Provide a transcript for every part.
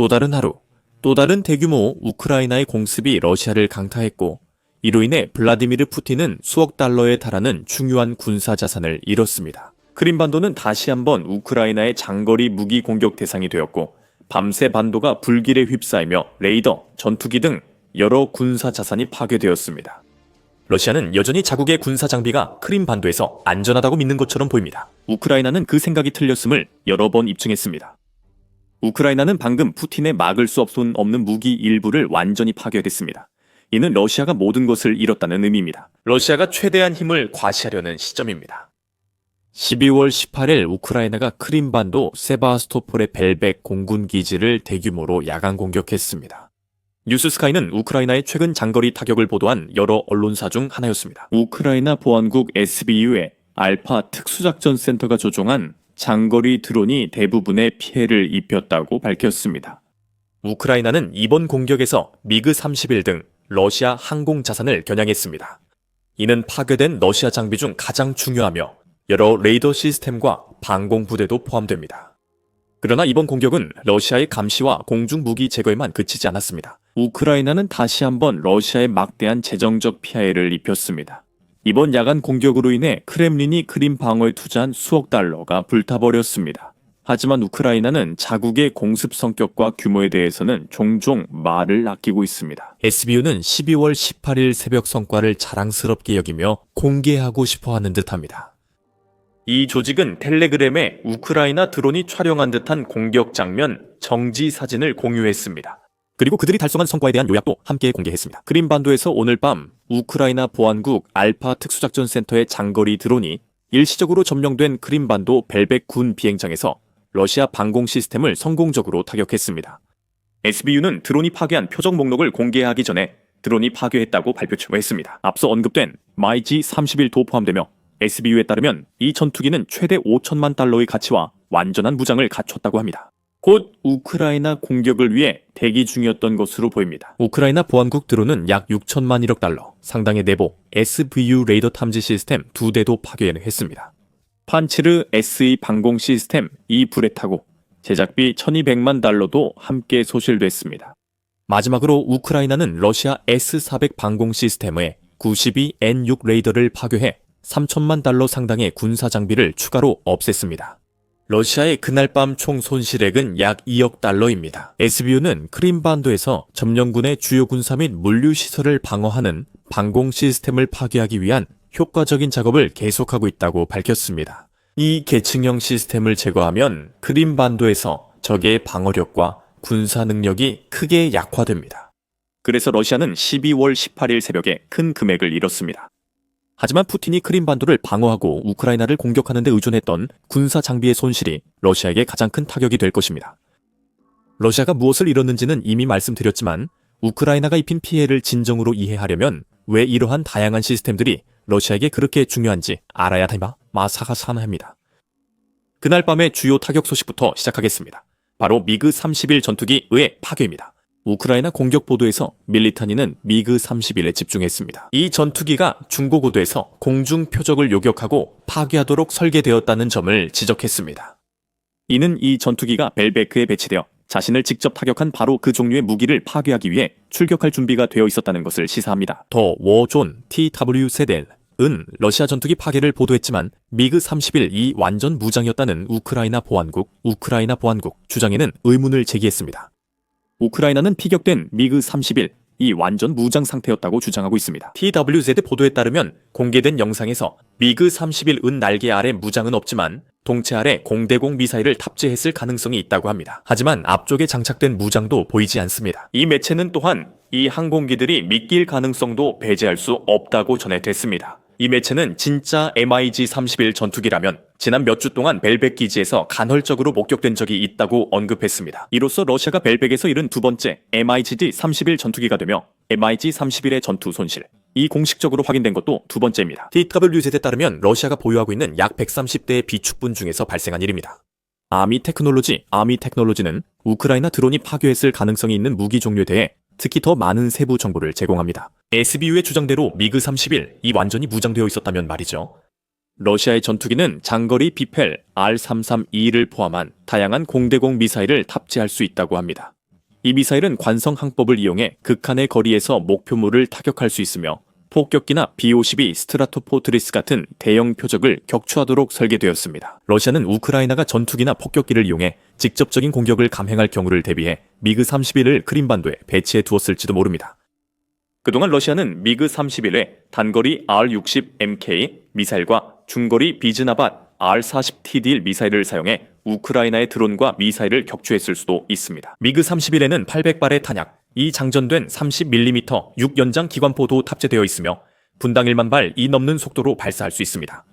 또 다른 하루, 또 다른 대규모 우크라이나의 공습이 러시아를 강타했고 이로 인해 블라디미르 푸틴은 수억 달러에 달하는 중요한 군사 자산을 잃었습니다. 크림반도는 다시 한번 우크라이나의 장거리 무기 공격 대상이 되었고 밤새 반도가 불길에 휩싸이며 레이더, 전투기 등 여러 군사 자산이 파괴되었습니다. 러시아는 여전히 자국의 군사 장비가 크림반도에서 안전하다고 믿는 것처럼 보입니다. 우크라이나는 그 생각이 틀렸음을 여러 번 입증했습니다. 우크라이나는 방금 푸틴의 막을 수 없는 무기 일부를 완전히 파괴했습니다. 이는 러시아가 모든 것을 잃었다는 의미입니다. 러시아가 최대한 힘을 과시하려는 시점입니다. 12월 18일 우크라이나가 크림반도 세바스토폴의 벨벡 공군 기지를 대규모로 야간 공격했습니다. 뉴스스카이는 우크라이나의 최근 장거리 타격을 보도한 여러 언론사 중 하나였습니다. 우크라이나 보안국 SBU의 알파 특수작전센터가 조종한 장거리 드론이 대부분의 피해를 입혔다고 밝혔습니다. 우크라이나는 이번 공격에서 미그-31 등 러시아 항공 자산을 겨냥했습니다. 이는 파괴된 러시아 장비 중 가장 중요하며 여러 레이더 시스템과 방공 부대도 포함됩니다. 그러나 이번 공격은 러시아의 감시와 공중 무기 제거에만 그치지 않았습니다. 우크라이나는 다시 한번 러시아의 막대한 재정적 피해를 입혔습니다. 이번 야간 공격으로 인해 크렘린이 크림 방어에 투자한 수억 달러가 불타버렸습니다. 하지만 우크라이나는 자국의 공습 성격과 규모에 대해서는 종종 말을 아끼고 있습니다. SBU는 12월 18일 새벽 성과를 자랑스럽게 여기며 공개하고 싶어하는 듯합니다. 이 조직은 텔레그램에 우크라이나 드론이 촬영한 듯한 공격 장면 정지 사진을 공유했습니다. 그리고 그들이 달성한 성과에 대한 요약도 함께 공개했습니다. 크림반도에서 오늘 밤 우크라이나 보안국 알파 특수작전센터의 장거리 드론이 일시적으로 점령된 크림반도 벨벡 군 비행장에서 러시아 방공 시스템을 성공적으로 타격했습니다. SBU는 드론이 파괴한 표적 목록을 공개하기 전에 드론이 파괴했다고 발표 추가했습니다. 앞서 언급된 마이지-31도 포함되며 SBU에 따르면 이 전투기는 최대 5천만 달러의 가치와 완전한 무장을 갖췄다고 합니다. 곧 우크라이나 공격을 위해 대기 중이었던 것으로 보입니다. 우크라이나 보안국 드론은 약 6천만 1억 달러, 상당의 내보 SVU 레이더 탐지 시스템 2대도 파괴했습니다. 판치르 SE 방공 시스템 2불에 제작비 1200만 달러도 함께 소실됐습니다. 마지막으로 우크라이나는 러시아 S400 방공 시스템의 92N6 레이더를 파괴해 3천만 달러 상당의 군사 장비를 추가로 없앴습니다. 러시아의 그날 밤 총 손실액은 약 2억 달러입니다. SBU는 크림반도에서 점령군의 주요 군사 및 물류 시설을 방어하는 방공 시스템을 파괴하기 위한 효과적인 작업을 계속하고 있다고 밝혔습니다. 이 계층형 시스템을 제거하면 크림반도에서 적의 방어력과 군사 능력이 크게 약화됩니다. 그래서 러시아는 12월 18일 새벽에 큰 금액을 잃었습니다. 하지만 푸틴이 크림반도를 방어하고 우크라이나를 공격하는 데 의존했던 군사 장비의 손실이 러시아에게 가장 큰 타격이 될 것입니다. 러시아가 무엇을 잃었는지는 이미 말씀드렸지만 우크라이나가 입힌 피해를 진정으로 이해하려면 왜 이러한 다양한 시스템들이 러시아에게 그렇게 중요한지 알아야 합니다. 그날 밤의 주요 타격 소식부터 시작하겠습니다. 바로 미그-31 전투기의 파괴입니다. 우크라이나 공격 보도에서 밀리타니는 미그-31에 집중했습니다. 이 전투기가 중고고도에서 공중 표적을 요격하고 파괴하도록 설계되었다는 점을 지적했습니다. 이는 이 전투기가 벨베크에 배치되어 자신을 직접 타격한 바로 그 종류의 무기를 파괴하기 위해 출격할 준비가 되어 있었다는 것을 시사합니다. 더 워존 TW-세델은 러시아 전투기 파괴를 보도했지만 미그-31이 완전 무장이었다는 우크라이나 보안국 주장에는 의문을 제기했습니다. 우크라이나는 피격된 미그-31이 완전 무장 상태였다고 주장하고 있습니다. TWZ 보도에 따르면 공개된 영상에서 미그-31 날개 아래 무장은 없지만 동체 아래 공대공 미사일을 탑재했을 가능성이 있다고 합니다. 하지만 앞쪽에 장착된 무장도 보이지 않습니다. 이 매체는 또한 이 항공기들이 미끼일 가능성도 배제할 수 없다고 전해됐습니다. 이 매체는 진짜 MiG-31 전투기라면 지난 몇 주 동안 벨벡 기지에서 간헐적으로 목격된 적이 있다고 언급했습니다. 이로써 러시아가 벨벡에서 잃은 두 번째 MiG-31 전투기가 되며 MiG-31의 전투 손실, 이 공식적으로 확인된 것도 두 번째입니다. TWZ에 따르면 러시아가 보유하고 있는 약 130대의 비축분 중에서 발생한 일입니다. 아미테크놀로지는 우크라이나 드론이 파괴했을 가능성이 있는 무기 종류에 대해 특히 더 많은 세부 정보를 제공합니다. SBU의 주장대로 미그-31이 완전히 무장되어 있었다면 말이죠. 러시아의 전투기는 장거리 비펠 R-332를 포함한 다양한 공대공 미사일을 탑재할 수 있다고 합니다. 이 미사일은 관성 항법을 이용해 극한의 거리에서 목표물을 타격할 수 있으며 폭격기나 B-52 스트라토포트리스 같은 대형 표적을 격추하도록 설계되었습니다. 러시아는 우크라이나가 전투기나 폭격기를 이용해 직접적인 공격을 감행할 경우를 대비해 미그-31을 크림반도에 배치해 두었을지도 모릅니다. 그동안 러시아는 미그-31에 단거리 R-60MK 미사일과 중거리 비즈나밭 R-40TD 미사일을 사용해 우크라이나의 드론과 미사일을 격추했을 수도 있습니다. 미그-31에는 800발의 탄약, 이 장전된 30mm 6연장 기관포도 탑재되어 있으며 분당 1만 발이 넘는 속도로 발사할 수 있습니다.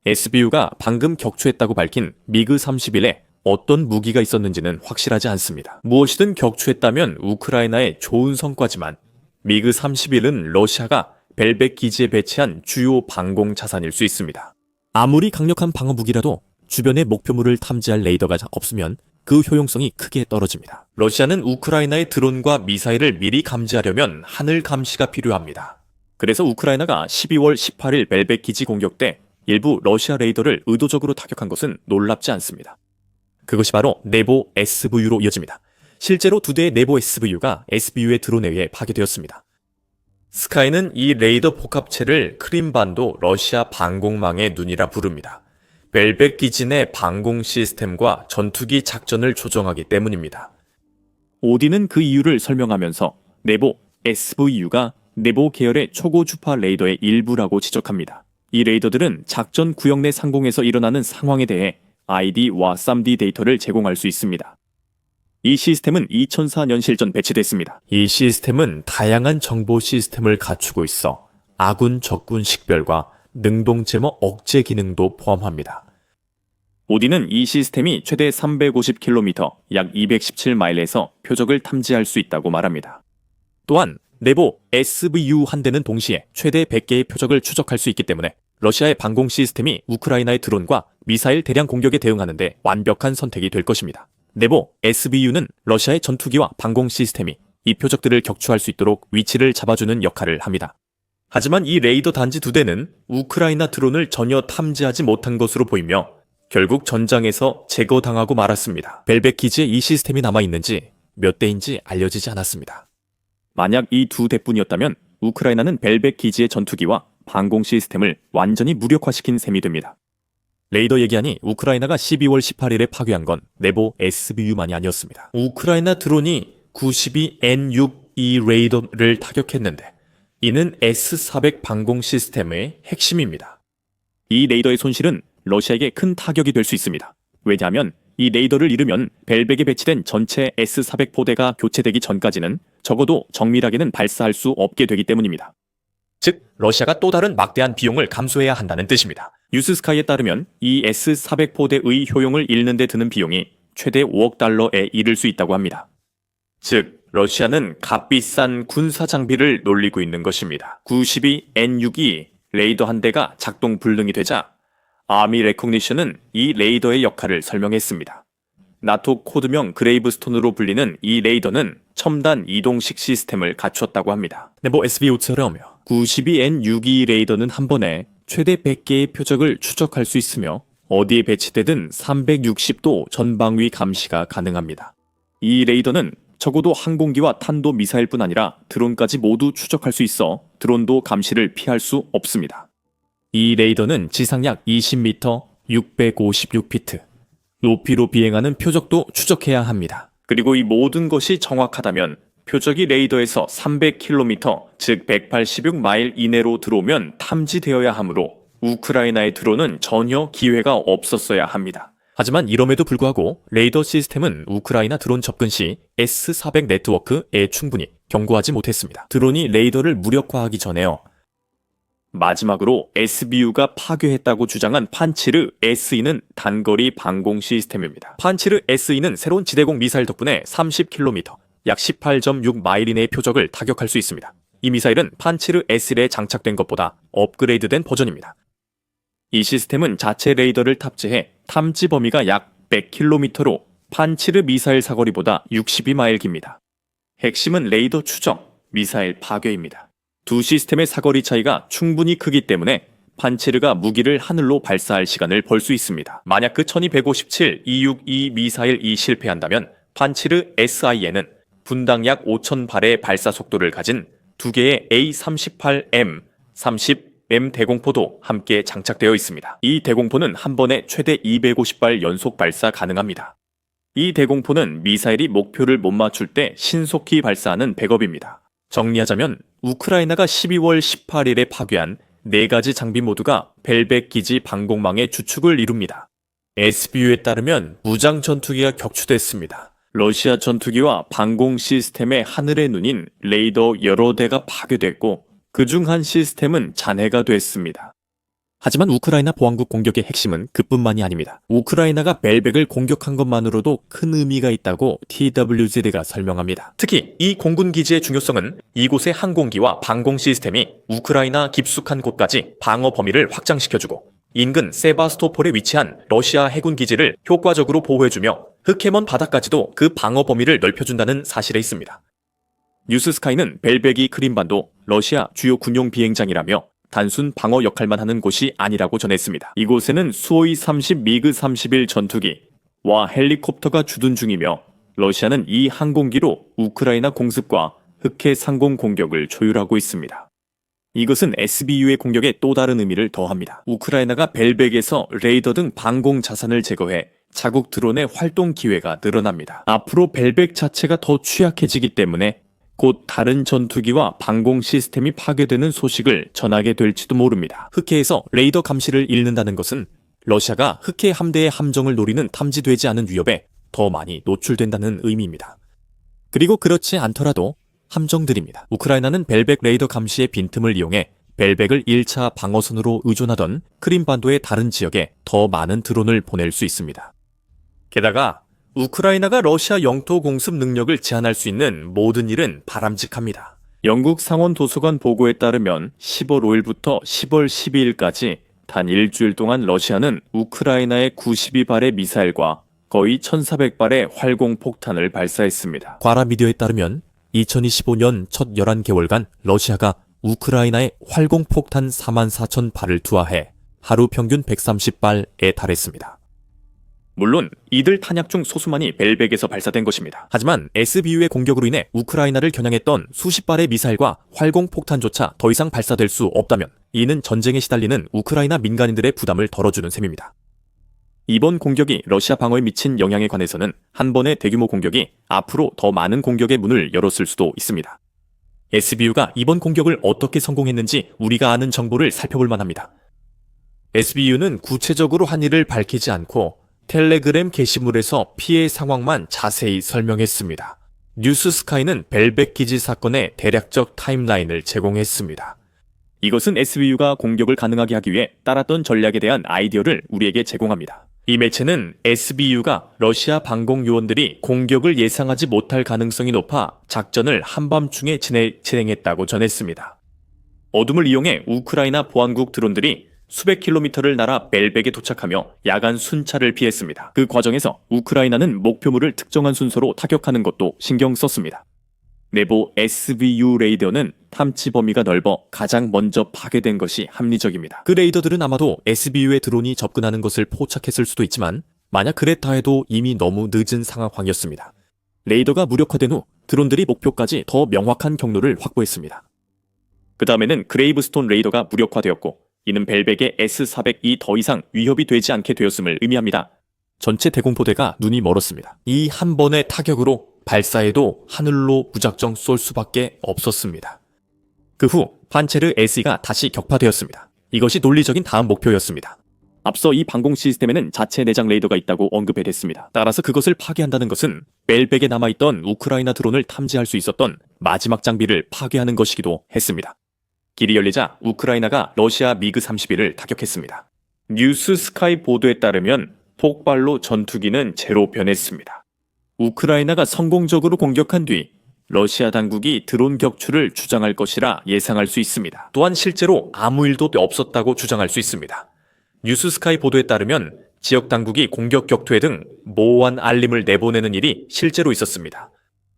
SBU가 방금 격추했다고 밝힌 미그-31에 어떤 무기가 있었는지는 확실하지 않습니다. 무엇이든 격추했다면 우크라이나의 좋은 성과지만 미그-31은 러시아가 벨벳 기지에 배치한 주요 방공 자산일 수 있습니다. 아무리 강력한 방어 무기라도 주변의 목표물을 탐지할 레이더가 없으면 그 효용성이 크게 떨어집니다. 러시아는 우크라이나의 드론과 미사일을 미리 감지하려면 하늘 감시가 필요합니다. 그래서 우크라이나가 12월 18일 벨벳 기지 공격 때 일부 러시아 레이더를 의도적으로 타격한 것은 놀랍지 않습니다. 그것이 바로 네보 SVU로 이어집니다. 실제로 2대의 네보 SVU가 SBU의 드론에 의해 파괴되었습니다. 스카이는 이 레이더 복합체를 크림반도 러시아 방공망의 눈이라 부릅니다. 벨벳 기지 내 방공 시스템과 전투기 작전을 조정하기 때문입니다. 오딘은 그 이유를 설명하면서 네보 SVU가 네보 계열의 초고주파 레이더의 일부라고 지적합니다. 이 레이더들은 작전 구역 내 상공에서 일어나는 상황에 대해 ID와 SAMD 데이터를 제공할 수 있습니다. 이 시스템은 2004년 실전 배치됐습니다. 이 시스템은 다양한 정보 시스템을 갖추고 있어 아군 적군 식별과 능동 제모 억제 기능도 포함합니다. 오딘은 이 시스템이 최대 350km, 약 217마일에서 표적을 탐지할 수 있다고 말합니다. 또한 네보 SVU 한 대는 동시에 최대 100개의 표적을 추적할 수 있기 때문에 러시아의 방공 시스템이 우크라이나의 드론과 미사일 대량 공격에 대응하는 데 완벽한 선택이 될 것입니다. 네보 SVU는 러시아의 전투기와 방공 시스템이 이 표적들을 격추할 수 있도록 위치를 잡아주는 역할을 합니다. 하지만 이 레이더 단지 2대는 우크라이나 드론을 전혀 탐지하지 못한 것으로 보이며 결국 전장에서 제거당하고 말았습니다. 벨벳 기지에 이 시스템이 남아있는지 몇 대인지 알려지지 않았습니다. 만약 이 2대뿐이었다면 우크라이나는 벨벳 기지의 전투기와 방공 시스템을 완전히 무력화시킨 셈이 됩니다. 레이더 얘기하니 우크라이나가 12월 18일에 파괴한 건 네보 SVU만이 아니었습니다. 우크라이나 드론이 92N6E 레이더를 타격했는데 이는 S-400 방공 시스템의 핵심입니다. 이 레이더의 손실은 러시아에게 큰 타격이 될 수 있습니다. 왜냐하면 이 레이더를 잃으면 벨벳에 배치된 전체 S-400 포대가 교체되기 전까지는 적어도 정밀하게는 발사할 수 없게 되기 때문입니다. 즉, 러시아가 또 다른 막대한 비용을 감수해야 한다는 뜻입니다. 뉴스스카이에 따르면 이 S-400 포대의 효용을 잃는 데 드는 비용이 최대 5억 달러에 이를 수 있다고 합니다. 즉, 러시아는 값비싼 군사 장비를 놀리고 있는 것입니다. 92N6E 레이더 한 대가 작동 불능이 되자 아미 레코니션은 이 레이더의 역할을 설명했습니다. 나토 코드명 그레이브스톤으로 불리는 이 레이더는 첨단 이동식 시스템을 갖추었다고 합니다. 네보 SVU처럼 92N6E 레이더는 한 번에 최대 100개의 표적을 추적할 수 있으며 어디에 배치되든 360도 전방위 감시가 가능합니다. 이 레이더는 적어도 항공기와 탄도 미사일뿐 아니라 드론까지 모두 추적할 수 있어 드론도 감시를 피할 수 없습니다. 이 레이더는 지상 약 20m, 656피트, 높이로 비행하는 표적도 추적해야 합니다. 그리고 이 모든 것이 정확하다면 표적이 레이더에서 300km, 즉 186마일 이내로 들어오면 탐지되어야 하므로 우크라이나의 드론은 전혀 기회가 없었어야 합니다. 하지만 이럼에도 불구하고 레이더 시스템은 우크라이나 드론 접근 시 S-400 네트워크에 충분히 경고하지 못했습니다. 드론이 레이더를 무력화하기 전에요. 마지막으로 SBU가 파괴했다고 주장한 판치르 SE는 단거리 방공 시스템입니다. 판치르 SE는 새로운 지대공 미사일 덕분에 30km, 약 18.6마일 이내의 표적을 타격할 수 있습니다. 이 미사일은 판치르 SL에 장착된 것보다 업그레이드된 버전입니다. 이 시스템은 자체 레이더를 탑재해 탐지 범위가 약 100km로 판치르 미사일 사거리보다 62마일 깁니다. 핵심은 레이더 추적, 미사일 파괴입니다. 두 시스템의 사거리 차이가 충분히 크기 때문에 판치르가 무기를 하늘로 발사할 시간을 벌 수 있습니다. 만약 그 1257 262 미사일이 실패한다면 판치르 SIN은 분당 약 5,000발의 발사 속도를 가진 2개의 A-38M, 30M 대공포도 함께 장착되어 있습니다. 이 대공포는 한 번에 최대 250발 연속 발사 가능합니다. 이 대공포는 미사일이 목표를 못 맞출 때 신속히 발사하는 백업입니다. 정리하자면 우크라이나가 12월 18일에 파괴한 4가지 장비 모두가 벨벳 기지 방공망의 주축을 이룹니다. SBU에 따르면 무장 전투기가 격추됐습니다. 러시아 전투기와 방공 시스템의 하늘의 눈인 레이더 여러 대가 파괴됐고 그중 한 시스템은 잔해가 됐습니다. 하지만 우크라이나 보안국 공격의 핵심은 그뿐만이 아닙니다. 우크라이나가 벨벳을 공격한 것만으로도 큰 의미가 있다고 TWZ가 설명합니다. 특히 이 공군 기지의 중요성은 이곳의 항공기와 방공 시스템이 우크라이나 깊숙한 곳까지 방어 범위를 확장시켜주고 인근 세바스토폴에 위치한 러시아 해군 기지를 효과적으로 보호해주며 흙에 먼 바다까지도 그 방어 범위를 넓혀준다는 사실에 있습니다. 뉴스스카이는 벨벳이 크림반도 러시아 주요 군용 비행장이라며 단순 방어 역할만 하는 곳이 아니라고 전했습니다. 이곳에는 수호이 30 미그 31 전투기와 헬리콥터가 주둔 중이며 러시아는 이 항공기로 우크라이나 공습과 흑해 상공 공격을 조율하고 있습니다. 이것은 SBU의 공격에 또 다른 의미를 더합니다. 우크라이나가 벨벳에서 레이더 등 방공 자산을 제거해 자국 드론의 활동 기회가 늘어납니다. 앞으로 벨벳 자체가 더 취약해지기 때문에 곧 다른 전투기와 방공 시스템이 파괴되는 소식을 전하게 될지도 모릅니다. 흑해에서 레이더 감시를 잃는다는 것은 러시아가 흑해 함대의 함정을 노리는 탐지되지 않은 위협에 더 많이 노출된다는 의미입니다. 그리고 그렇지 않더라도 함정들입니다. 우크라이나는 벨벳 레이더 감시의 빈틈을 이용해 벨벳을 1차 방어선으로 의존하던 크림반도의 다른 지역에 더 많은 드론을 보낼 수 있습니다. 게다가 우크라이나가 러시아 영토 공습 능력을 제한할 수 있는 모든 일은 바람직합니다. 영국 상원 도서관 보고에 따르면 10월 5일부터 10월 12일까지 단 일주일 동안 러시아는 우크라이나의 92발의 미사일과 거의 1,400발의 활공폭탄을 발사했습니다. 과라 미디어에 따르면 2025년 첫 11개월간 러시아가 우크라이나에 활공폭탄 44,000발을 투하해 하루 평균 130발에 달했습니다. 물론 이들 탄약 중 소수만이 벨벳에서 발사된 것입니다. 하지만 SBU의 공격으로 인해 우크라이나를 겨냥했던 수십 발의 미사일과 활공폭탄조차 더 이상 발사될 수 없다면 이는 전쟁에 시달리는 우크라이나 민간인들의 부담을 덜어주는 셈입니다. 이번 공격이 러시아 방어에 미친 영향에 관해서는 한 번의 대규모 공격이 앞으로 더 많은 공격의 문을 열었을 수도 있습니다. SBU가 이번 공격을 어떻게 성공했는지 우리가 아는 정보를 살펴볼 만합니다. SBU는 구체적으로 한 일을 밝히지 않고 텔레그램 게시물에서 피해 상황만 자세히 설명했습니다. 뉴스스카이는 벨벳 기지 사건의 대략적 타임라인을 제공했습니다. 이것은 SBU가 공격을 가능하게 하기 위해 따랐던 전략에 대한 아이디어를 우리에게 제공합니다. 이 매체는 SBU가 러시아 방공 요원들이 공격을 예상하지 못할 가능성이 높아 작전을 한밤중에 진행했다고 전했습니다. 어둠을 이용해 우크라이나 보안국 드론들이 수백 킬로미터를 날아 벨벳에 도착하며 야간 순찰을 피했습니다. 그 과정에서 우크라이나는 목표물을 특정한 순서로 타격하는 것도 신경 썼습니다. 내부 SBU 레이더는 탐지 범위가 넓어 가장 먼저 파괴된 것이 합리적입니다. 그 레이더들은 아마도 SBU의 드론이 접근하는 것을 포착했을 수도 있지만 만약 그랬다 해도 이미 너무 늦은 상황이었습니다. 레이더가 무력화된 후 드론들이 목표까지 더 명확한 경로를 확보했습니다. 그 다음에는 그레이브스톤 레이더가 무력화되었고 이는 벨벳의 S-400이 더 이상 위협이 되지 않게 되었음을 의미합니다. 전체 대공포대가 눈이 멀었습니다. 이 한 번의 타격으로 발사에도 하늘로 무작정 쏠 수밖에 없었습니다. 그 후 판체르 SE가 다시 격파되었습니다. 이것이 논리적인 다음 목표였습니다. 앞서 이 방공 시스템에는 자체 내장 레이더가 있다고 언급했습니다. 따라서 그것을 파괴한다는 것은 벨벳에 남아있던 우크라이나 드론을 탐지할 수 있었던 마지막 장비를 파괴하는 것이기도 했습니다. 길이 열리자 우크라이나가 러시아 미그 31을 타격했습니다. 뉴스스카이 보도에 따르면 폭발로 전투기는 제로 변했습니다. 우크라이나가 성공적으로 공격한 뒤 러시아 당국이 드론 격추를 주장할 것이라 예상할 수 있습니다. 또한 실제로 아무 일도 없었다고 주장할 수 있습니다. 뉴스스카이 보도에 따르면 지역 당국이 공격 격투회 등 모호한 알림을 내보내는 일이 실제로 있었습니다.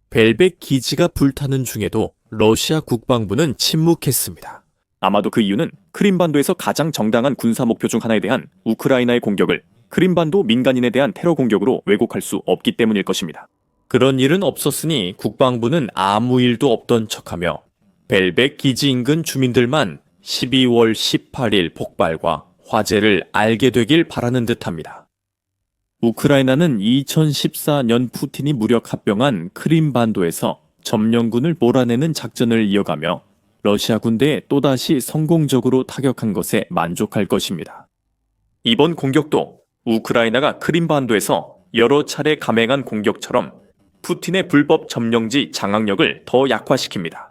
벨벳 기지가 불타는 중에도 러시아 국방부는 침묵했습니다. 아마도 그 이유는 크림반도에서 가장 정당한 군사 목표 중 하나에 대한 우크라이나의 공격을 크림반도 민간인에 대한 테러 공격으로 왜곡할 수 없기 때문일 것입니다. 그런 일은 없었으니 국방부는 아무 일도 없던 척하며 벨벳 기지 인근 주민들만 12월 18일 폭발과 화재를 알게 되길 바라는 듯합니다. 우크라이나는 2014년 푸틴이 무력 합병한 크림반도에서 점령군을 몰아내는 작전을 이어가며 러시아 군대에 또다시 성공적으로 타격한 것에 만족할 것입니다. 이번 공격도 우크라이나가 크림반도에서 여러 차례 감행한 공격처럼 푸틴의 불법 점령지 장악력을 더 약화시킵니다.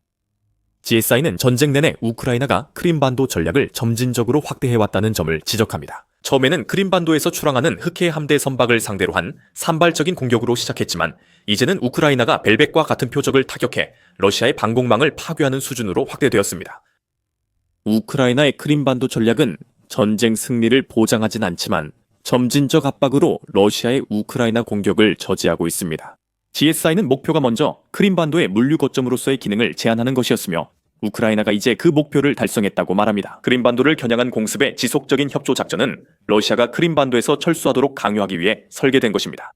GSI는 전쟁 내내 우크라이나가 크림반도 전략을 점진적으로 확대해왔다는 점을 지적합니다. 처음에는 크림반도에서 출항하는 흑해 함대 선박을 상대로 한 산발적인 공격으로 시작했지만 이제는 우크라이나가 벨벳과 같은 표적을 타격해 러시아의 방공망을 파괴하는 수준으로 확대되었습니다. 우크라이나의 크림반도 전략은 전쟁 승리를 보장하진 않지만 점진적 압박으로 러시아의 우크라이나 공격을 저지하고 있습니다. GSI는 목표가 먼저 크림반도의 물류 거점으로서의 기능을 제한하는 것이었으며 우크라이나가 이제 그 목표를 달성했다고 말합니다. 크림반도를 겨냥한 공습의 지속적인 협조 작전은 러시아가 크림반도에서 철수하도록 강요하기 위해 설계된 것입니다.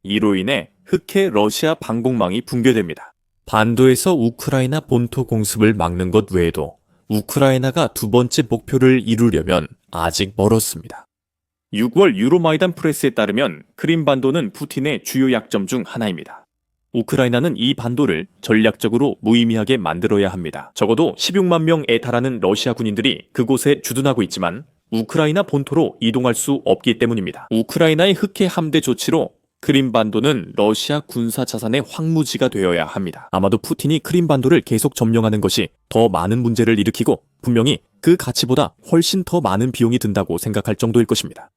이로 인해 흑해 러시아 방공망이 붕괴됩니다. 반도에서 우크라이나 본토 공습을 막는 것 외에도 우크라이나가 두 번째 목표를 이루려면 아직 멀었습니다. 6월 유로마이단 프레스에 따르면 크림반도는 푸틴의 주요 약점 중 하나입니다. 우크라이나는 이 반도를 전략적으로 무의미하게 만들어야 합니다. 적어도 16만 명에 달하는 러시아 군인들이 그곳에 주둔하고 있지만 우크라이나 본토로 이동할 수 없기 때문입니다. 우크라이나의 흑해 함대 조치로 크림반도는 러시아 군사 자산의 황무지가 되어야 합니다. 아마도 푸틴이 크림반도를 계속 점령하는 것이 더 많은 문제를 일으키고 분명히 그 가치보다 훨씬 더 많은 비용이 든다고 생각할 정도일 것입니다.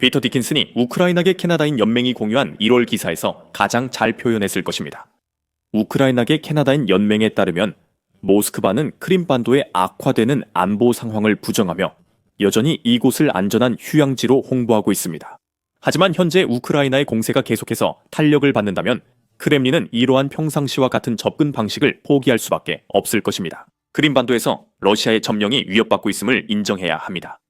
피터 디킨슨이 우크라이나계 캐나다인 연맹이 공유한 1월 기사에서 가장 잘 표현했을 것입니다. 우크라이나계 캐나다인 연맹에 따르면 모스크바는 크림반도의 악화되는 안보 상황을 부정하며 여전히 이곳을 안전한 휴양지로 홍보하고 있습니다. 하지만 현재 우크라이나의 공세가 계속해서 탄력을 받는다면 크렘린은 이러한 평상시와 같은 접근 방식을 포기할 수밖에 없을 것입니다. 크림반도에서 러시아의 점령이 위협받고 있음을 인정해야 합니다.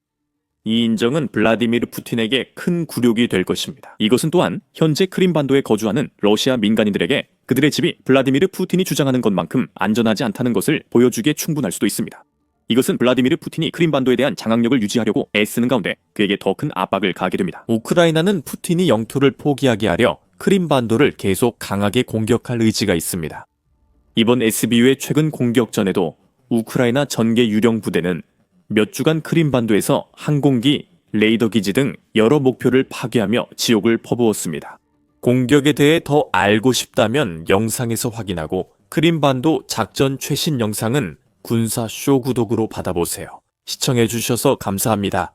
이 인정은 블라디미르 푸틴에게 큰 굴욕이 될 것입니다. 이것은 또한 현재 크림반도에 거주하는 러시아 민간인들에게 그들의 집이 블라디미르 푸틴이 주장하는 것만큼 안전하지 않다는 것을 보여주기에 충분할 수도 있습니다. 이것은 블라디미르 푸틴이 크림반도에 대한 장악력을 유지하려고 애쓰는 가운데 그에게 더 큰 압박을 가하게 됩니다. 우크라이나는 푸틴이 영토를 포기하게 하려 크림반도를 계속 강하게 공격할 의지가 있습니다. 이번 SBU의 최근 공격전에도 우크라이나 전개 유령 부대는 몇 주간 크림반도에서 항공기, 레이더 기지 등 여러 목표를 파괴하며 지옥을 퍼부었습니다. 공격에 대해 더 알고 싶다면 영상에서 확인하고 크림반도 작전 최신 영상은 군사쇼 구독으로 받아보세요. 시청해주셔서 감사합니다.